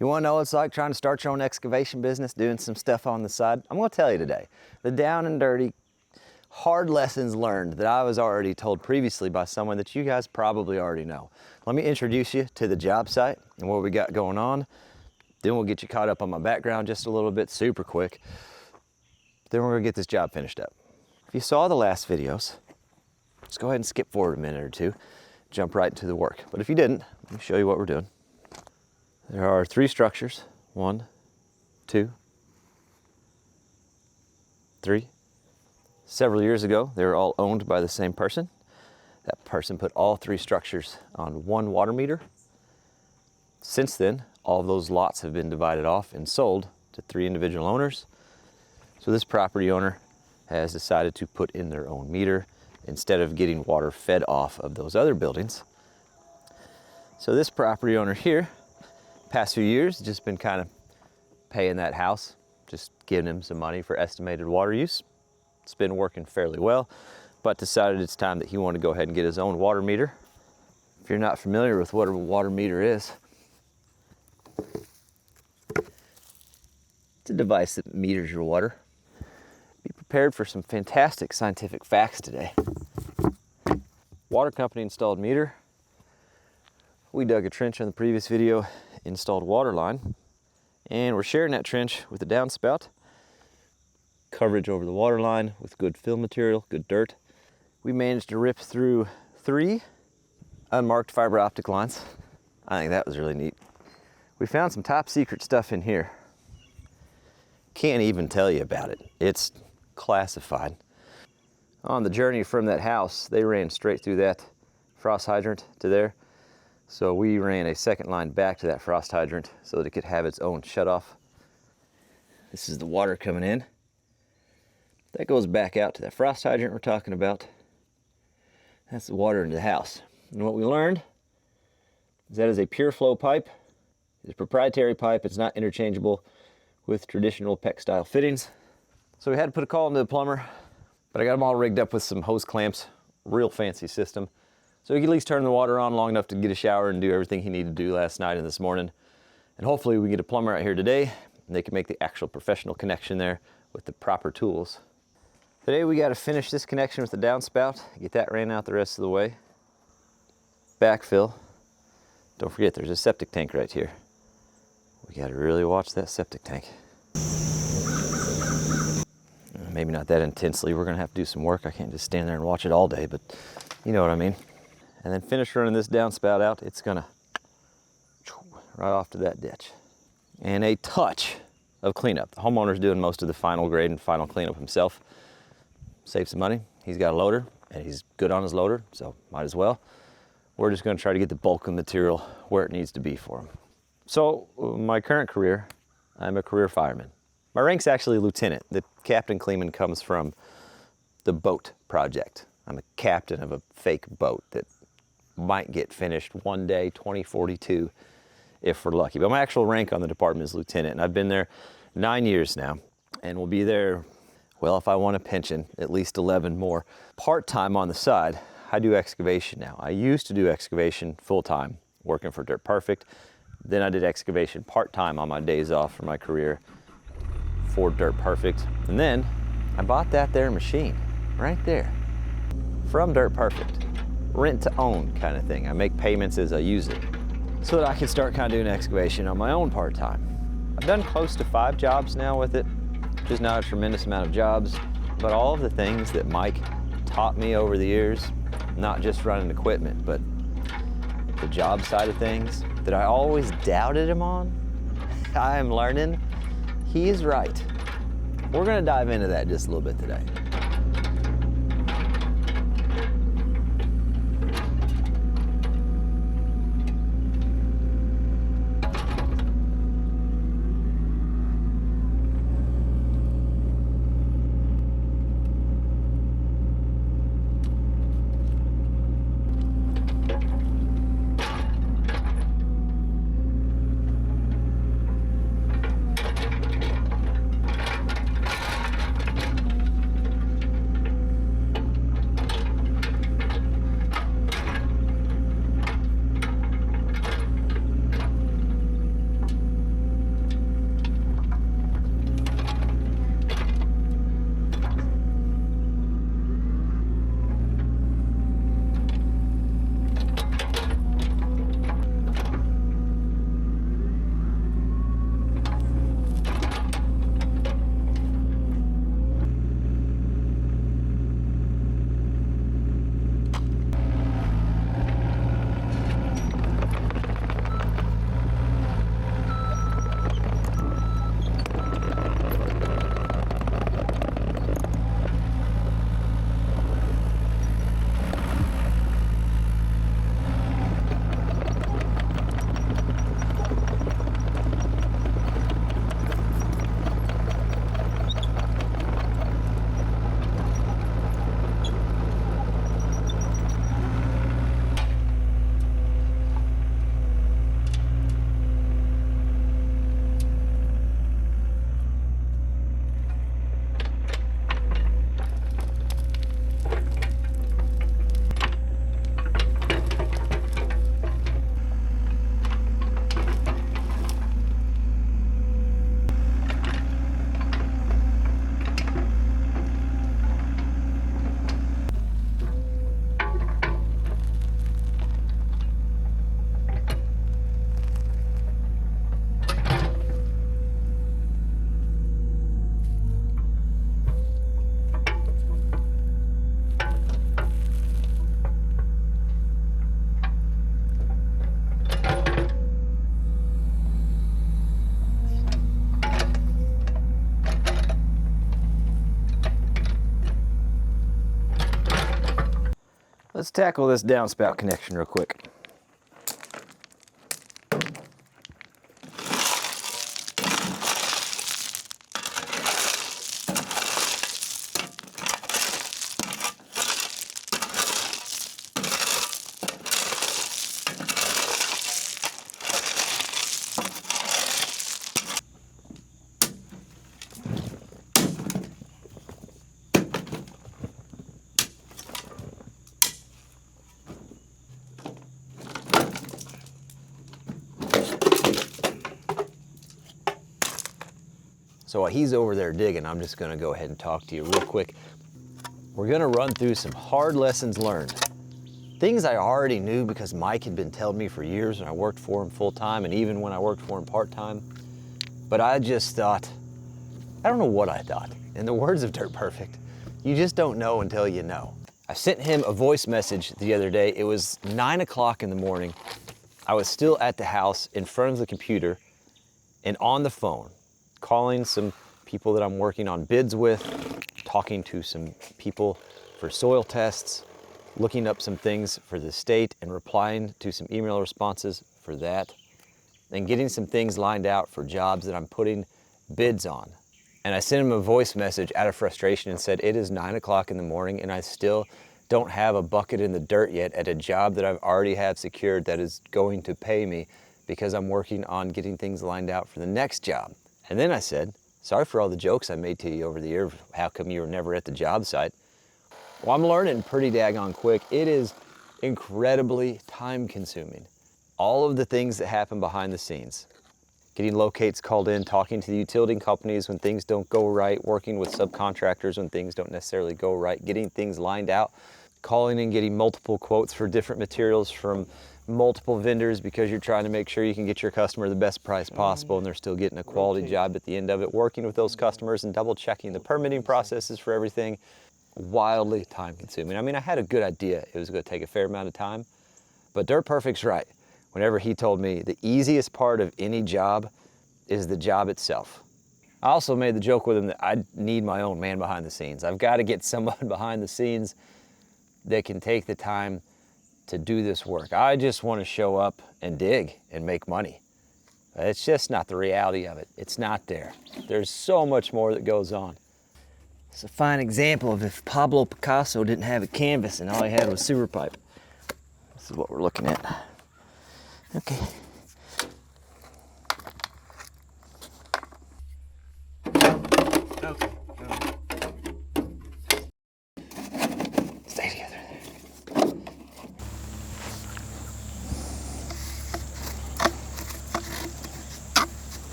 You want to know what it's like trying to start your own excavation business, doing some stuff on the side? I'm going to tell you today. The down and dirty, hard lessons learned that I was already told previously by someone that you guys probably already know. Let me introduce you to the job site and what we got going on. Then we'll get you caught up on my background just a little bit, super quick. Then we're going to get this job finished up. If you saw the last videos, just go ahead and skip forward a minute or two, jump right into the work. But if you didn't, let me show you what we're doing. There are 3 structures, 1, 2, 3. Several years ago, they were all owned by the same person. That person put all 3 structures on 1 water meter. Since then, all of those lots have been divided off and sold to 3 individual owners. So this property owner has decided to put in their own meter instead of getting water fed off of those other buildings. So this property owner here, past few years, just been kind of paying that house, just giving him some money for estimated water use. It's been working fairly well, but decided it's time that he wanted to go ahead and get his own water meter. If you're not familiar with what a water meter is, it's a device that meters your water. Be prepared for some fantastic scientific facts today. Water company installed meter. We dug a trench on the previous video, installed water line, and we're sharing that trench with a downspout. Coverage over the water line with good fill material, good dirt. We managed to rip through 3 unmarked fiber optic lines. I think that was really neat. We found some top secret stuff in here. Can't even tell you about it. It's classified. On the journey from that house, they ran straight through that frost hydrant to there. So we ran a second line back to that frost hydrant so that it could have its own shutoff. This is the water coming in. That goes back out to that frost hydrant we're talking about. That's the water into the house. And what we learned is that is a pure flow pipe. It's a proprietary pipe. It's not interchangeable with traditional PEX style fittings. So we had to put a call into the plumber, but I got them all rigged up with some hose clamps, real fancy system. So he could at least turn the water on long enough to get a shower and do everything he needed to do last night and this morning. And hopefully we get a plumber out here today and they can make the actual professional connection there with the proper tools. Today we got to finish this connection with the downspout, get that ran out the rest of the way. Backfill. Don't forget there's a septic tank right here. We got to really watch that septic tank. Maybe not that intensely. We're going to have to do some work. I can't just stand there and watch it all day, but you know what I mean. And then finish running this downspout out. It's going to right off to that ditch. And a touch of cleanup. The homeowner's doing most of the final grade and final cleanup himself. Save some money. He's got a loader and he's good on his loader, so might as well. We're just going to try to get the bulk of material where it needs to be for him. So my current career, I'm a career fireman. My rank's actually lieutenant. The captain Kleeman comes from the boat project. I'm a captain of a fake boat that might get finished one day, 2042, if we're lucky. But my actual rank on the department is lieutenant, and I've been there 9 years now, and will be there, well, if I want a pension, at least 11 more. Part-time on the side, I do excavation now. I used to do excavation full-time, working for Dirt Perfect. Then I did excavation part-time on my days off for my career for Dirt Perfect. And then I bought that there machine right there from Dirt Perfect. Rent to own kind of thing. I make payments as I use it so that I can start kind of doing excavation on my own part-time. I've done close to 5 jobs now with it, which is not a tremendous amount of jobs, but all of the things that Mike taught me over the years, not just running equipment, but the job side of things that I always doubted him on, I am learning he is right. We're gonna dive into that just a little bit today. tackle this downspout connection real quick. So while he's over there digging, I'm just gonna go ahead and talk to you real quick. We're gonna run through some hard lessons learned. Things I already knew because Mike had been telling me for years when I worked for him full time and even when I worked for him part time. But I just thought, I don't know what I thought. In the words of Dirt Perfect, you just don't know until you know. I sent him a voice message the other day. It was 9 o'clock in the morning. I was still at the house in front of the computer and on the phone, calling some people that I'm working on bids with, talking to some people for soil tests, looking up some things for the state and replying to some email responses for that, and getting some things lined out for jobs that I'm putting bids on. And I sent him a voice message out of frustration and said, it is 9 o'clock in the morning and I still don't have a bucket in the dirt yet at a job that I've already have secured that is going to pay me because I'm working on getting things lined out for the next job. And then I said, sorry for all the jokes I made to you over the year. How come you were never at the job site? Well, I'm learning pretty daggone quick. It is incredibly time consuming. All of the things that happen behind the scenes. Getting locates called in, talking to the utility companies when things don't go right, working with subcontractors when things don't necessarily go right, getting things lined out, calling and getting multiple quotes for different materials from multiple vendors because you're trying to make sure you can get your customer the best price possible and they're still getting a quality job at the end of it, working with those customers and double checking the permitting processes for everything. Wildly time consuming. I mean, I had a good idea it was going to take a fair amount of time, but Dirt Perfect's right. Whenever he told me the easiest part of any job is the job itself. I also made the joke with him that I need my own man behind the scenes. I've got to get someone behind the scenes that can take the time to do this work. I just want to show up and dig and make money. It's just not the reality of it. It's not there. There's so much more that goes on. It's a fine example of if Pablo Picasso didn't have a canvas and all he had was sewer pipe. This is what we're looking at. Okay. Okay. Stay together there.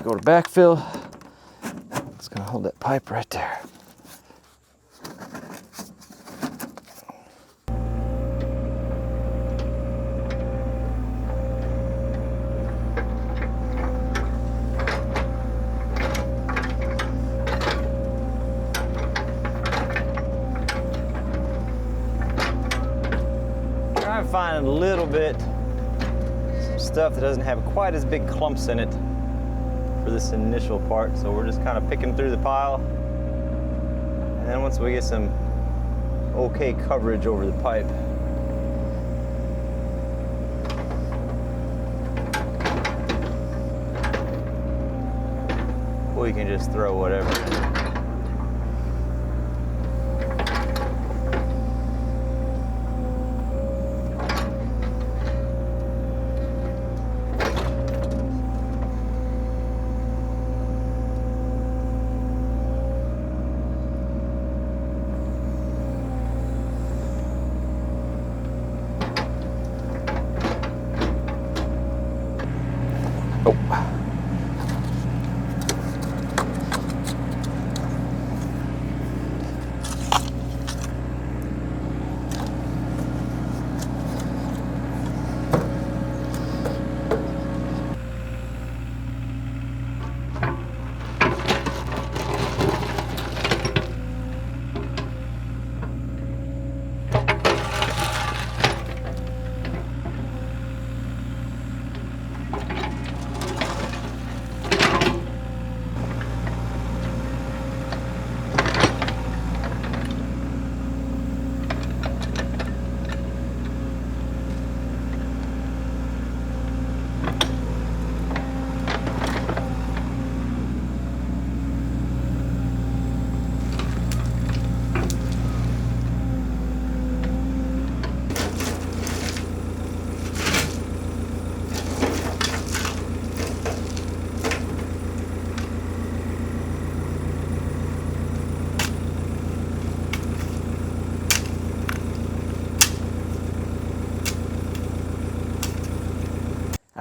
Go to backfill. It's gonna hold that pipe right there. Try and find a little bit, some stuff that doesn't have quite as big clumps in it for this initial part, so we're just kind of picking through the pile, and then once we get some okay coverage over the pipe, we can just throw whatever in.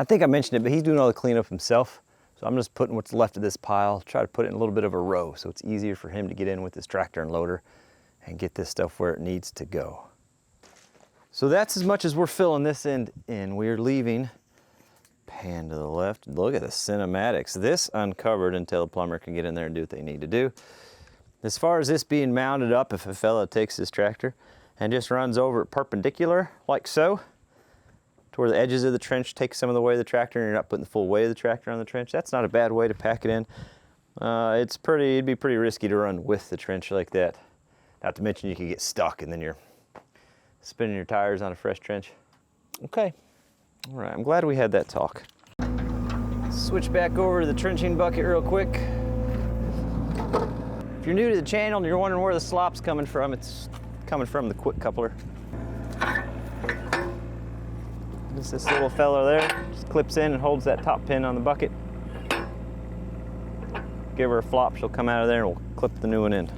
I think I mentioned it, but he's doing all the cleanup himself. So I'm just putting what's left of this pile, try to put it in a little bit of a row so it's easier for him to get in with his tractor and loader and get this stuff where it needs to go. So that's as much as we're filling this end in. We're leaving, pan to the left. Look at the cinematics. This uncovered until the plumber can get in there and do what they need to do. As far as this being mounted up, if a fella takes his tractor and just runs over it perpendicular, like so, to where the edges of the trench take some of the weight of the tractor and you're not putting the full weight of the tractor on the trench, that's not a bad way to pack it in. It'd be pretty risky to run with the trench like that. Not to mention you could get stuck and then you're spinning your tires on a fresh trench. Okay, all right, I'm glad we had that talk. Switch back over to the trenching bucket real quick. If you're new to the channel and you're wondering where the slop's coming from, it's coming from the quick coupler. This little fella there just clips in and holds that top pin on the bucket. Give her a flop, she'll come out of there and we'll clip the new one in.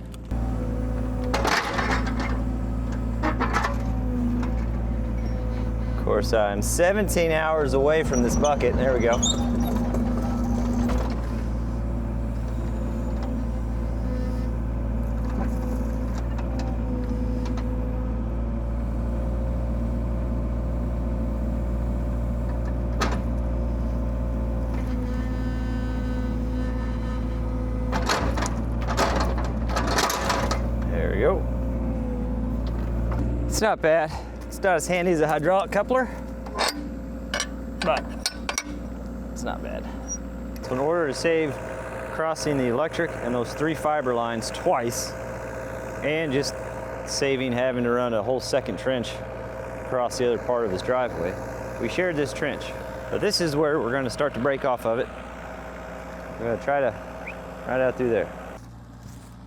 Of course, I'm 17 hours away from this bucket. There we go. It's not bad. It's not as handy as a hydraulic coupler, but it's not bad. So in order to save crossing the electric and those 3 fiber lines twice, and just saving having to run a whole second trench across the other part of his driveway, we shared this trench. But this is where we're going to start to break off of it. We're going to try to ride out through there.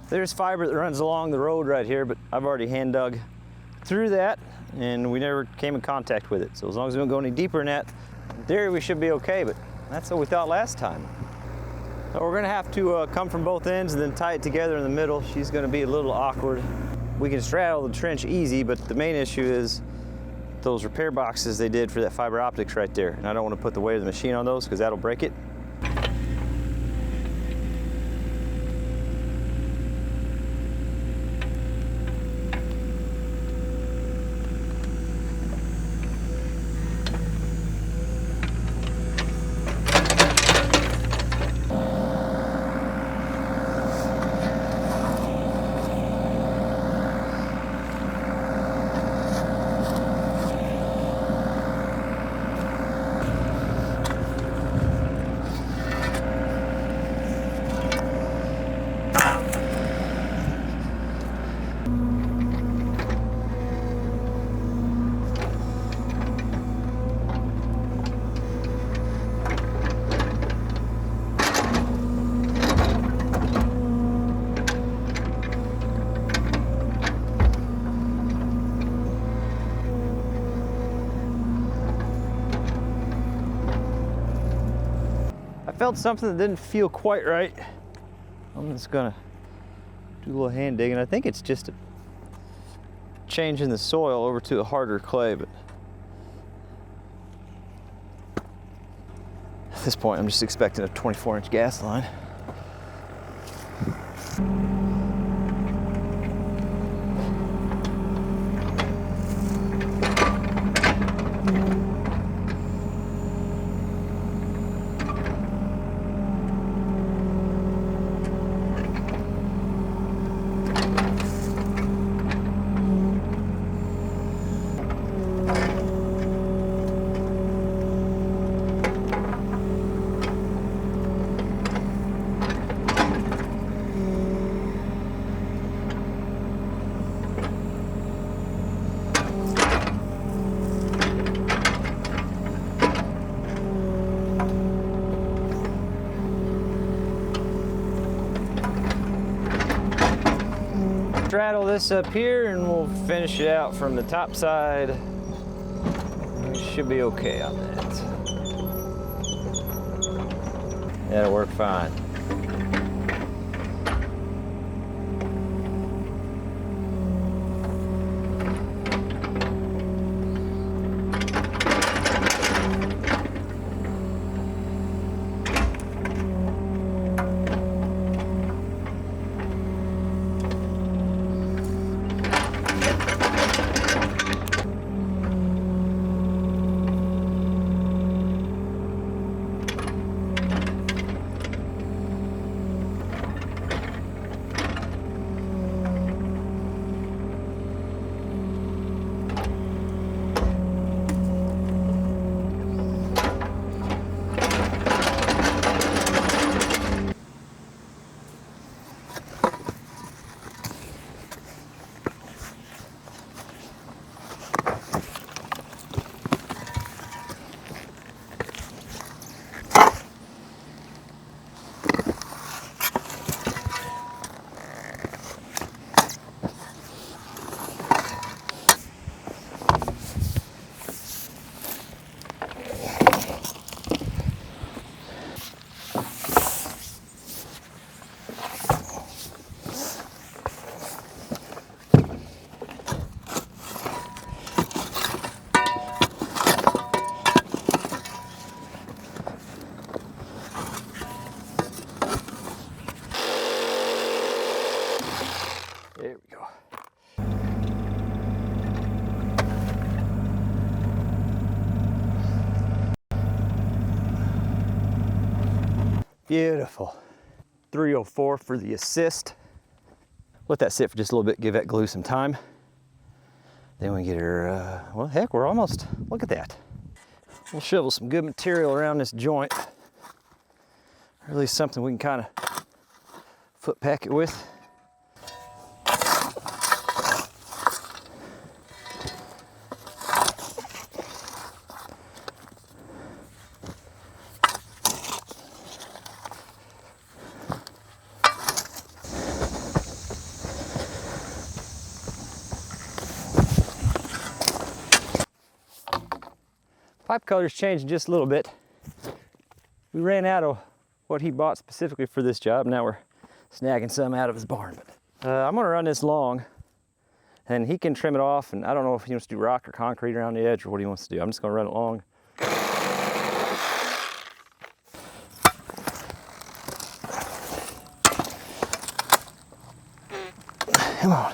There's fiber that runs along the road right here, but I've already hand dug through that and we never came in contact with it. So as long as we don't go any deeper in that, in theory we should be okay, but that's what we thought last time. So we're gonna have to come from both ends and then tie it together in the middle. She's gonna be a little awkward. We can straddle the trench easy, but the main issue is those repair boxes they did for that fiber optics right there. And I don't want to put the weight of the machine on those because that'll break it. I felt something that didn't feel quite right. I'm just gonna do a little hand digging. I think it's just changing the soil over to a harder clay, but at this point I'm just expecting a 24-inch gas line. Straddle this up here and we'll finish it out from the top side. We should be okay on that. That'll work fine. Beautiful. 304 for the assist. Let that sit for just a little bit, give that glue some time. Then we get her, well, heck, we're almost, look at that. We'll shovel some good material around this joint. Or at least something we can kind of foot pack it with. Pipe color's changing just a little bit. We ran out of what he bought specifically for this job. Now we're snagging some out of his barn. But I'm gonna run this long and he can trim it off. And I don't know if he wants to do rock or concrete around the edge or what he wants to do. I'm just gonna run it long. Come on.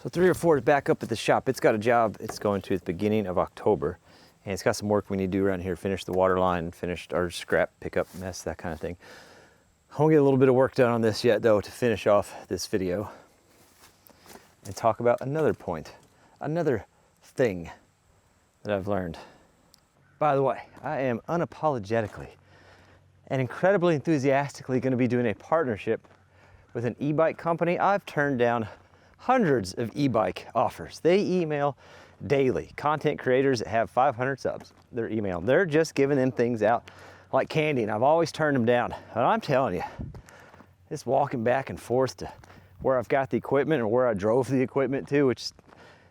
So 304 is back up at the shop. It's got a job it's going to at the beginning of October. And it's got some work we need to do around here, finish the water line, finish our scrap pickup mess, that kind of thing. I won't get a little bit of work done on this yet though to finish off this video and talk about another point, another thing that I've learned. By the way, I am unapologetically and incredibly enthusiastically going to be doing a partnership with an e-bike company. I've turned down hundreds of e-bike offers. They email daily. Content creators that have 500 subs, they're emailing. They're just giving them things out like candy, and I've always turned them down. But I'm telling you, this walking back and forth to where I've got the equipment or where I drove the equipment to, which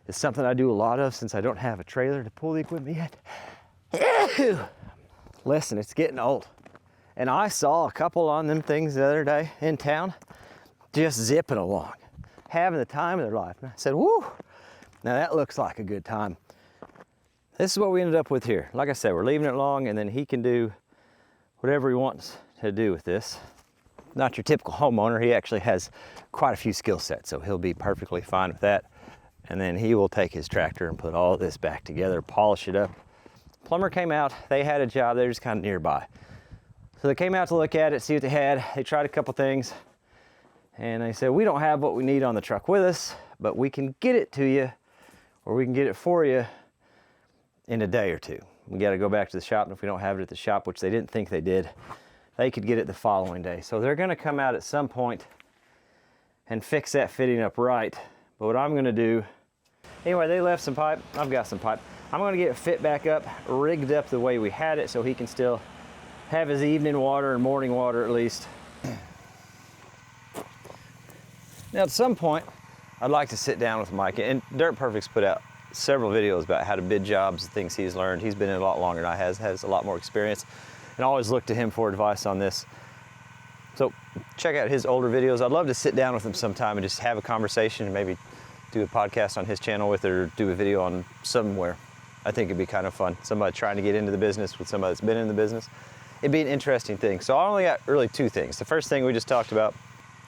is something I do a lot of since I don't have a trailer to pull the equipment yet. Listen, it's getting old. And I saw a couple on them things the other day in town, just zipping along, having the time of their life. And I said, whoo, now that looks like a good time. This is what we ended up with here. Like I said, we're leaving it long and then he can do whatever he wants to do with this. Not your typical homeowner. He actually has quite a few skill sets, so he'll be perfectly fine with that. And then he will take his tractor and put all this back together, polish it up. Plumber came out, they had a job, they're just kind of nearby. So they came out to look at it, see what they had. They tried a couple things. And they said, we don't have what we need on the truck with us, but we can get it to you, or we can get it for you in a day or two. We got to go back to the shop, and if we don't have it at the shop, which they didn't think they did, they could get it the following day. So they're going to come out at some point and fix that fitting up right. But what I'm going to do, anyway, they left some pipe. I've got some pipe. I'm going to get it fit back up, rigged up the way we had it, so he can still have his evening water and morning water at least. Now at some point, I'd like to sit down with Mike, and Dirt Perfect's put out several videos about how to bid jobs, things he's learned. He's been in it a lot longer than I has a lot more experience, and I always look to him for advice on this. So check out his older videos. I'd love to sit down with him sometime and just have a conversation and maybe do a podcast on his channel with it or do a video on somewhere. I think it'd be kind of fun. Somebody trying to get into the business with somebody that's been in the business. It'd be an interesting thing. So I only got really two things. The first thing we just talked about,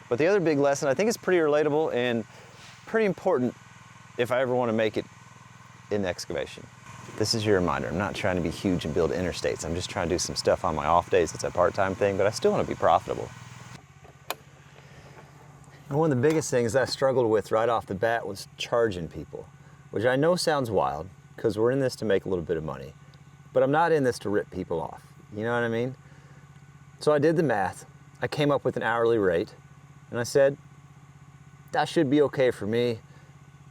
but the other big lesson, I think it's pretty relatable and pretty important if I ever want to make it in excavation. This is your reminder. I'm not trying to be huge and build interstates. I'm just trying to do some stuff on my off days. It's a part-time thing, but I still want to be profitable. And one of the biggest things I struggled with right off the bat was charging people, which I know sounds wild because we're in this to make a little bit of money, but I'm not in this to rip people off. You know what I mean? So I did the math. I came up with an hourly rate. And I said, that should be okay for me,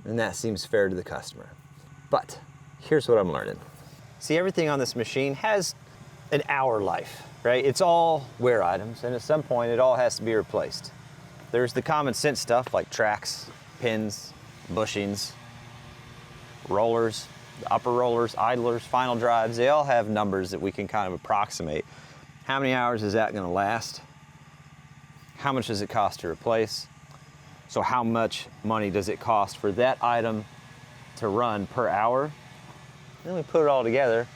and that seems fair to the customer. But here's what I'm learning. See, everything on this machine has an hour life, right? It's all wear items, and at some point it all has to be replaced. there's the common sense stuff like tracks, pins, bushings, rollers, the upper rollers, idlers, final drives. They all have numbers that we can kind of approximate. How many hours is that going to last? How much does it cost to replace? So how much money does it cost for that item to run per hour? Then we put it all together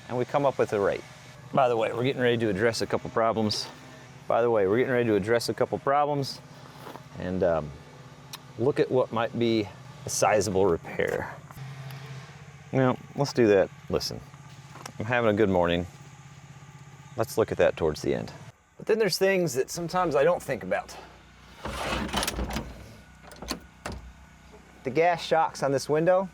and we come up with a rate. By the way, we're getting ready to address a couple problems. And look at what might be a sizable repair. Now, let's do that. Listen, I'm having a good morning. Let's look at that towards the end. But then there's things that sometimes I don't think about. The gas shocks on this window,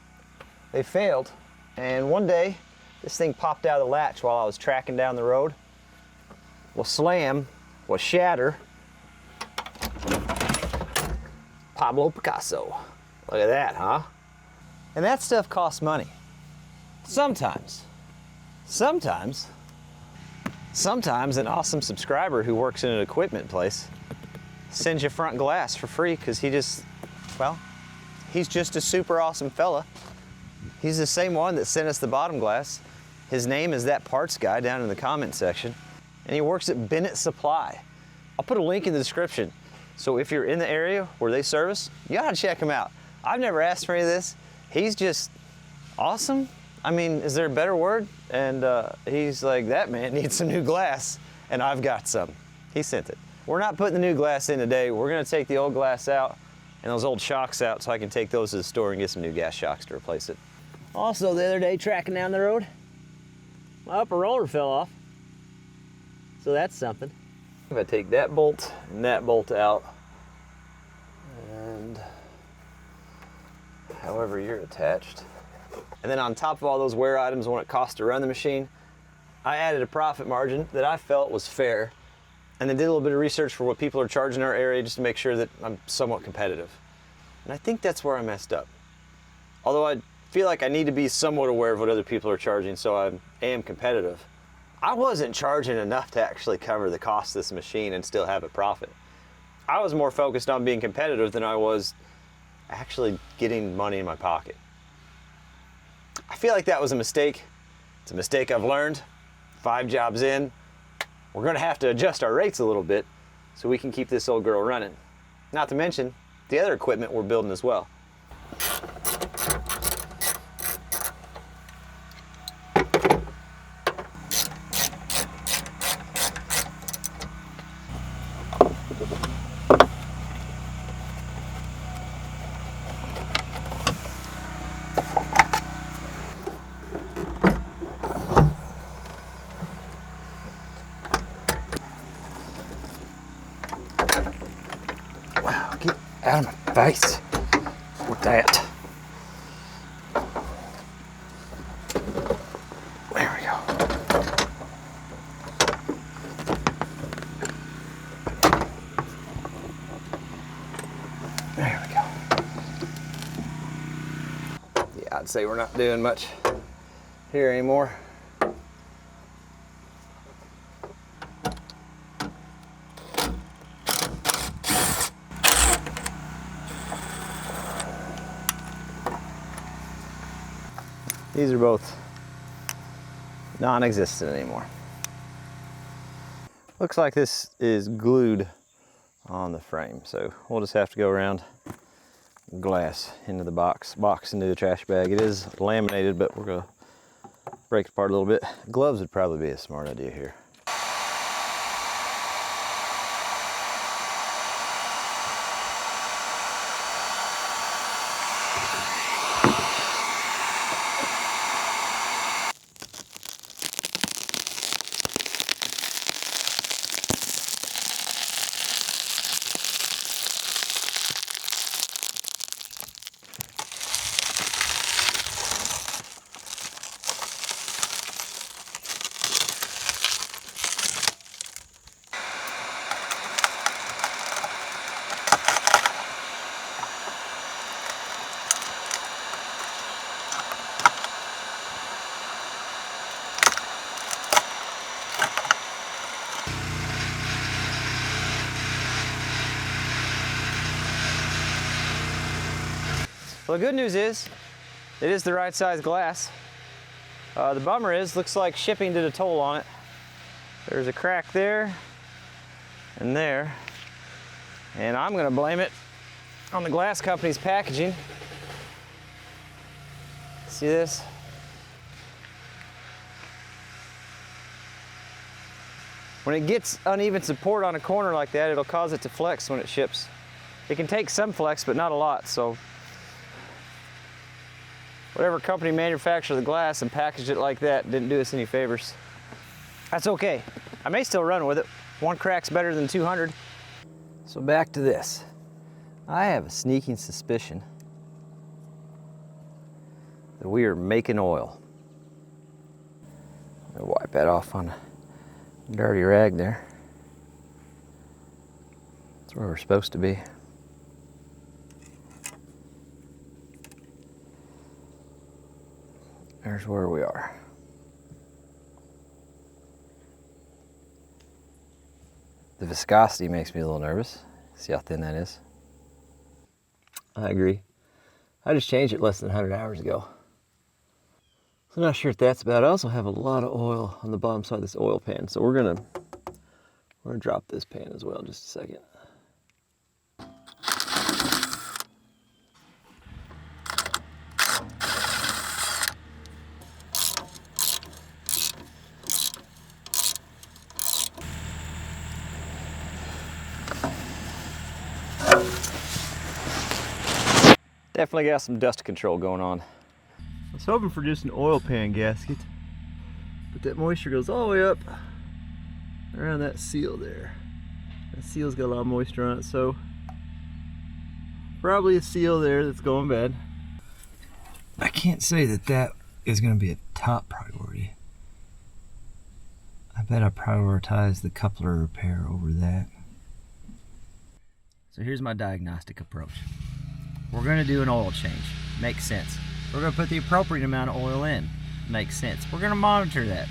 they failed. And one day, this thing popped out of the latch while I was tracking down the road. Will slam, will shatter. Pablo Picasso. Look at that, huh? And that stuff costs money. Sometimes an awesome subscriber who works in an equipment place sends you front glass for free because he's just a super awesome fella. He's the same one that sent us the bottom glass. His name is that parts guy down in the comment section. And he works at Bennett Supply. I'll put a link in the description. So if you're in the area where they service, you gotta check him out. I've never asked for any of this. He's just awesome. I mean, is there a better word? And he's like, that man needs some new glass, and I've got some. He sent it. We're not putting the new glass in today. We're gonna take the old glass out and those old shocks out so I can take those to the store and get some new gas shocks to replace it. Also, the other day, tracking down the road, my upper roller fell off. So that's something. If I take that bolt and that bolt out, and however you're attached, and then on top of all those wear items and what it costs to run the machine, I added a profit margin that I felt was fair, and then did a little bit of research for what people are charging in our area just to make sure that I'm somewhat competitive. And I think that's where I messed up. Although I feel like I need to be somewhat aware of what other people are charging so I am competitive. I wasn't charging enough to actually cover the cost of this machine and still have a profit. I was more focused on being competitive than I was actually getting money in my pocket. I feel like that was a mistake. It's a mistake I've learned. 5 jobs in, we're gonna have to adjust our rates a little bit so we can keep this old girl running. Not to mention the other equipment we're building as well. Wow, get out of my face with that. There we go. There we go. Yeah, I'd say we're not doing much here anymore. These are both non-existent anymore. Looks like this is glued on the frame, so we'll just have to go around glass into the box into the trash bag. It is laminated, but we're gonna break it apart a little bit. Gloves would probably be a smart idea here. Well, the good news is, it is the right size glass. The bummer is, looks like shipping did a toll on it. There's a crack there and there. And I'm gonna blame it on the glass company's packaging. See this? When it gets uneven support on a corner like that, it'll cause it to flex when it ships. It can take some flex, but not a lot, so whatever company manufactured the glass and packaged it like that didn't do us any favors. That's okay. I may still run with it. One crack's better than 200. So back to this. I have a sneaking suspicion that we are making oil. I'm gonna wipe that off on a dirty rag there. That's where we're supposed to be. There's where we are. The viscosity makes me a little nervous. See how thin that is? I agree. I just changed it less than 100 hours ago. So I'm not sure what that's about. I also have a lot of oil on the bottom side of this oil pan, so we're gonna drop this pan as well in just a second. Definitely got some dust control going on. I was hoping for just an oil pan gasket, but that moisture goes all the way up around that seal there. That seal's got a lot of moisture on it, so probably a seal there that's going bad. I can't say that that is going to be a top priority. I bet I prioritize the coupler repair over that. So here's my diagnostic approach. We're going to do an oil change. Makes sense. We're going to put the appropriate amount of oil in. Makes sense. We're going to monitor that.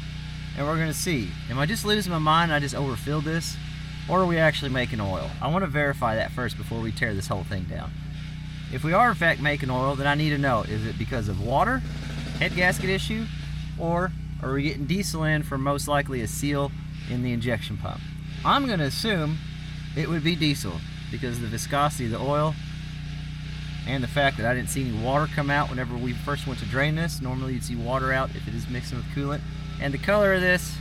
And we're going to see, am I just losing my mind and I just overfilled this? Or are we actually making oil? I want to verify that first before we tear this whole thing down. If we are in fact making oil, then I need to know, is it because of water, head gasket issue, or are we getting diesel in from most likely a seal in the injection pump? I'm going to assume it would be diesel because of the viscosity of the oil and the fact that I didn't see any water come out whenever we first went to drain this. Normally you'd see water out if it is mixing with coolant. And the color of this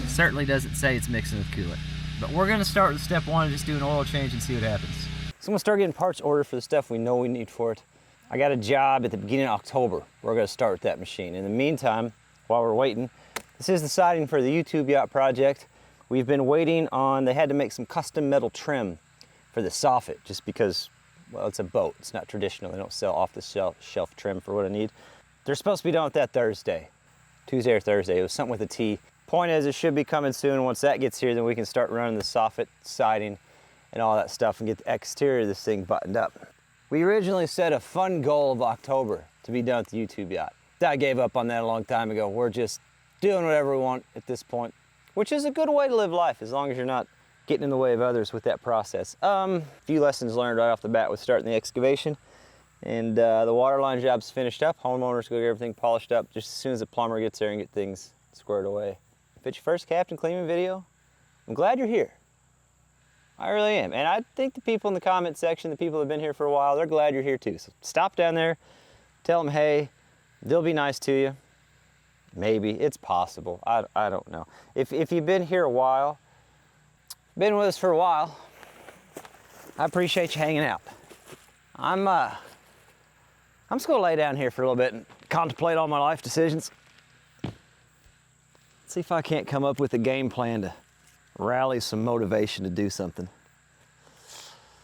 certainly doesn't say it's mixing with coolant. But we're gonna start with step one and just do an oil change and see what happens. So I'm gonna start getting parts ordered for the stuff we know we need for it. I got a job at the beginning of October. We're gonna start with that machine. In the meantime, while we're waiting, this is the siding for the YouTube yacht project. We've been waiting on, they had to make some custom metal trim for the soffit just because, well, it's a boat. It's not traditional. They don't sell off the shelf trim for what I need. They're supposed to be done with that Thursday. Tuesday or Thursday. It was something with a T. Point is, it should be coming soon. Once that gets here, then we can start running the soffit, siding, and all that stuff and get the exterior of this thing buttoned up. We originally set a fun goal of October to be done with the YouTube yacht. I gave up on that a long time ago. We're just doing whatever we want at this point, which is a good way to live life as long as you're not getting in the way of others with that process. A few lessons learned right off the bat with starting the excavation. And the waterline job's finished up. Homeowners go get everything polished up just as soon as the plumber gets there and get things squared away. If it's your first Captain Cleaning video, I'm glad you're here. I really am. And I think the people in the comment section, the people that have been here for a while, they're glad you're here too. So stop down there, tell them, hey, they'll be nice to you. Maybe, it's possible. I don't know. If you've been here a while, been with us for a while, I appreciate you hanging out. I'm just gonna lay down here for a little bit and contemplate all my life decisions. See if I can't come up with a game plan to rally some motivation to do something.